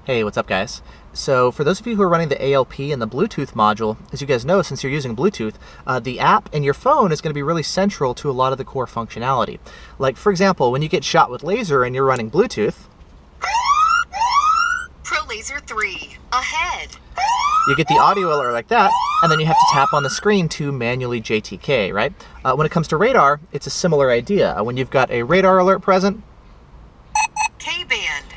Hey, what's up guys? So for those of you who are running the ALP and the Bluetooth module, as you guys know, since you're using Bluetooth, the app in your phone is going to be really central to a lot of the core functionality. Like for example, when you get shot with laser and you're running Bluetooth, Pro Laser 3, ahead. You get the audio alert like that, and then you have to tap on the screen to manually JTK, right? When it comes to radar, it's a similar idea. When you've got a radar alert present, K-band.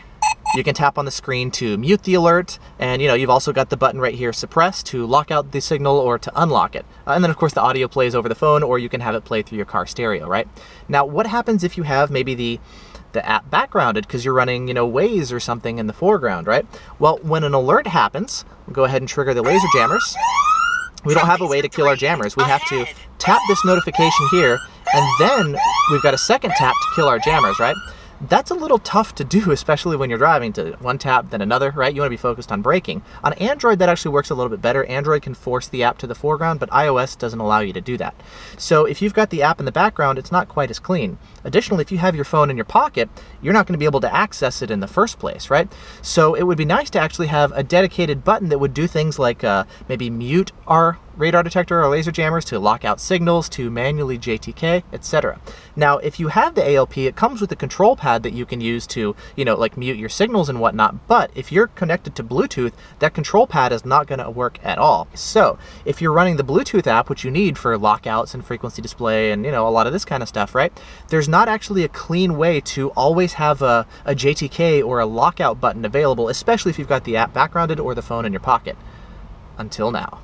you can tap on the screen to mute the alert, and you've also got the button right here, suppress, to lock out the signal or to unlock it. And then of course the audio plays over the phone, or you can have it play through your car stereo, right? Now what happens if you have maybe the app backgrounded because you're running, Waze or something in the foreground, right? Well, when an alert happens, we'll go ahead and trigger the laser jammers. We don't have a way to kill our jammers. We have to tap this notification here, and then we've got a second tap to kill our jammers, right? That's a little tough to do, especially when you're driving, to one tap, then another, right? You want to be focused on braking. On Android, that actually works a little bit better. Android can force the app to the foreground, but iOS doesn't allow you to do that. So if you've got the app in the background, it's not quite as clean. Additionally, if you have your phone in your pocket, you're not going to be able to access it in the first place, right? So it would be nice to actually have a dedicated button that would do things like maybe mute our radar detector or laser jammers, to lock out signals, to manually JTK, etc. Now, if you have the ALP, it comes with a control pad that you can use to, like mute your signals and whatnot, but if you're connected to Bluetooth, that control pad is not going to work at all. So, if you're running the Bluetooth app, which you need for lockouts and frequency display and, a lot of this kind of stuff, right? There's not actually a clean way to always have a JTK or a lockout button available, especially if you've got the app backgrounded or the phone in your pocket. Until now.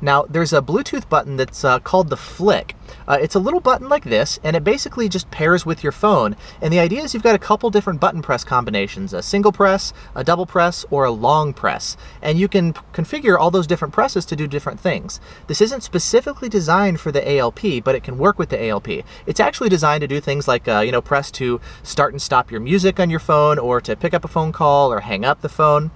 Now, there's a Bluetooth button that's called the Flic. It's a little button like this, and it basically just pairs with your phone. And the idea is you've got a couple different button press combinations, a single press, a double press, or a long press. And you can configure all those different presses to do different things. This isn't specifically designed for the ALP, but it can work with the ALP. It's actually designed to do things like, press to start and stop your music on your phone, or to pick up a phone call, or hang up the phone.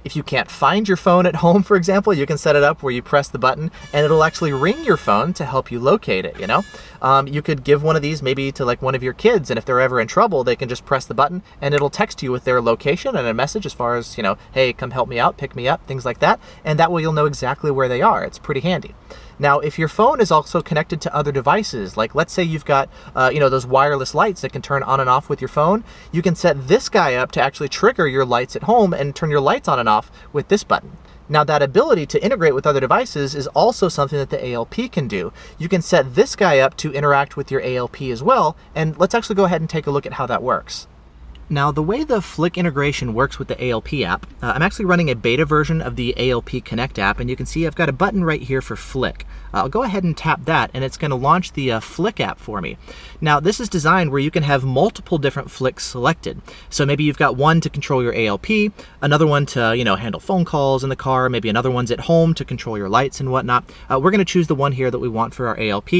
If you can't find your phone at home, for example, you can set it up where you press the button and it'll actually ring your phone to help you locate it, You could give one of these maybe to like one of your kids, and if they're ever in trouble, they can just press the button and it'll text you with their location and a message as far as, hey, come help me out, pick me up, things like that. And that way you'll know exactly where they are. It's pretty handy. Now, if your phone is also connected to other devices, like let's say you've got, those wireless lights that can turn on and off with your phone, you can set this guy up to actually trigger your lights at home and turn your lights on and off with this button. Now, that ability to integrate with other devices is also something that the ALP can do. You can set this guy up to interact with your ALP as well, and let's actually go ahead and take a look at how that works. Now, the way the Flic integration works with the ALP app, I'm actually running a beta version of the ALP Connect app, and you can see I've got a button right here for Flic. I'll go ahead and tap that, and it's going to launch the Flic app for me. Now, this is designed where you can have multiple different Flics selected. So maybe you've got one to control your ALP, another one to, handle phone calls in the car, maybe another one's at home to control your lights and whatnot. We're going to choose the one here that we want for our ALP,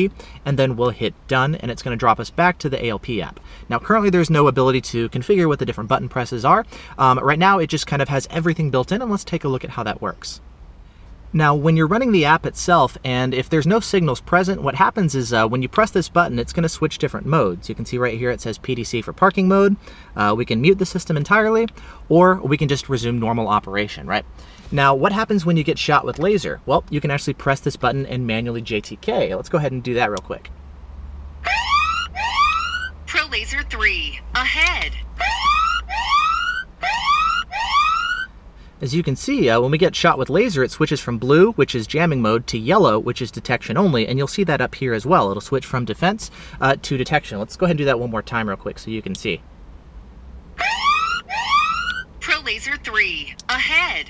and then we'll hit done, and it's going to drop us back to the ALP app. Now, currently there's no ability to configure what the different button presses are. Right now, it just kind of has everything built in, and let's take a look at how that works. Now, when you're running the app itself, and if there's no signals present, what happens is when you press this button, it's going to switch different modes. You can see right here it says PDC for parking mode. We can mute the system entirely, or we can just resume normal operation, right? Now, what happens when you get shot with laser? Well, you can actually press this button and manually JTK. Let's go ahead and do that real quick. Pro Laser 3, ahead. As you can see, when we get shot with laser, it switches from blue, which is jamming mode, to yellow, which is detection only, and you'll see that up here as well. It'll switch from defense to detection. Let's go ahead and do that one more time real quick so you can see. Pro Laser 3, ahead.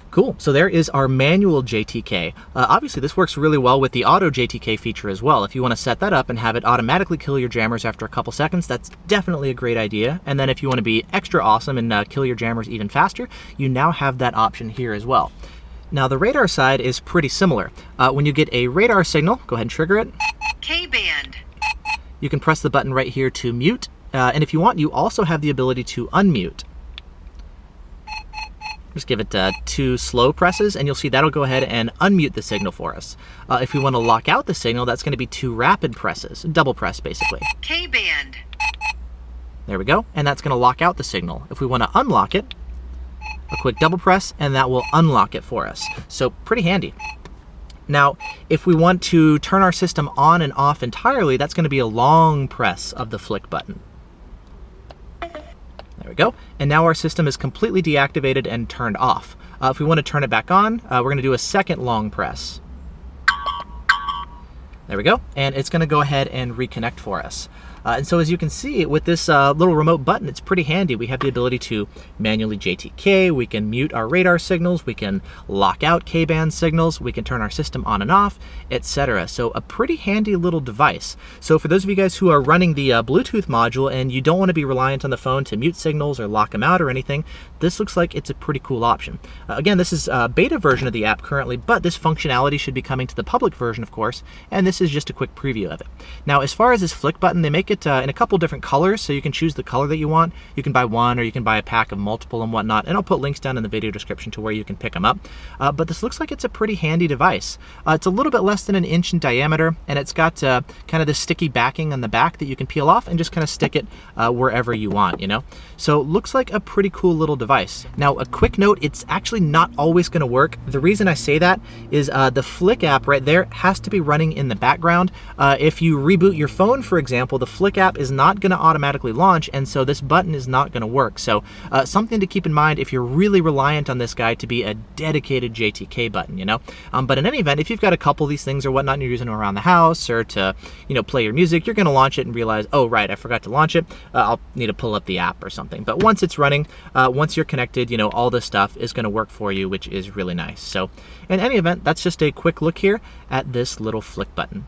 Cool, so there is our manual JTK. Obviously this works really well with the auto JTK feature as well. If you want to set that up and have it automatically kill your jammers after a couple seconds, that's definitely a great idea. And then if you want to be extra awesome and kill your jammers even faster, you now have that option here as well. Now the radar side is pretty similar. When you get a radar signal, go ahead and trigger it. K-band. You can press the button right here to mute, and if you want, you also have the ability to unmute. Just give it 2 slow presses, and you'll see that'll go ahead and unmute the signal for us. If we want to lock out the signal, that's going to be 2 rapid presses, double press basically. K-band. There we go. And that's going to lock out the signal. If we want to unlock it, a quick double press, and that will unlock it for us. So pretty handy. Now, if we want to turn our system on and off entirely, that's going to be a long press of the Flic button. There we go. And now our system is completely deactivated and turned off. If we want to turn it back on, we're going to do a second long press. There we go. And it's going to go ahead and reconnect for us. And so as you can see, with this little remote button, it's pretty handy. We have the ability to manually JTK, we can mute our radar signals, we can lock out K-band signals, we can turn our system on and off, etc. So a pretty handy little device. So for those of you guys who are running the Bluetooth module and you don't want to be reliant on the phone to mute signals or lock them out or anything, this looks like it's a pretty cool option. Again, this is a beta version of the app currently, but this functionality should be coming to the public version, of course, and this is just a quick preview of it. Now, as far as this Flic button, they make it in a couple different colors, so you can choose the color that you want. You can buy one, or you can buy a pack of multiple and whatnot, and I'll put links down in the video description to where you can pick them up. But this looks like it's a pretty handy device. It's a little bit less than an inch in diameter, and it's got kind of this sticky backing on the back that you can peel off and just kind of stick it wherever you want, you know? So looks like a pretty cool little device. Now, a quick note, it's actually not always going to work. The reason I say that is the Flic app right there has to be running in the background. If you reboot your phone, for example, the Flic app is not going to automatically launch, and so this button is not going to work. So something to keep in mind if you're really reliant on this guy to be a dedicated JTK button, you know? But in any event, if you've got a couple of these things or whatnot and you're using them around the house or to, you know, play your music, you're going to launch it and realize, oh, right, I forgot to launch it. I'll need to pull up the app or something. But once it's running, once you're connected, you know, all this stuff is going to work for you, which is really nice. So in any event, that's just a quick look here at this little Flic button.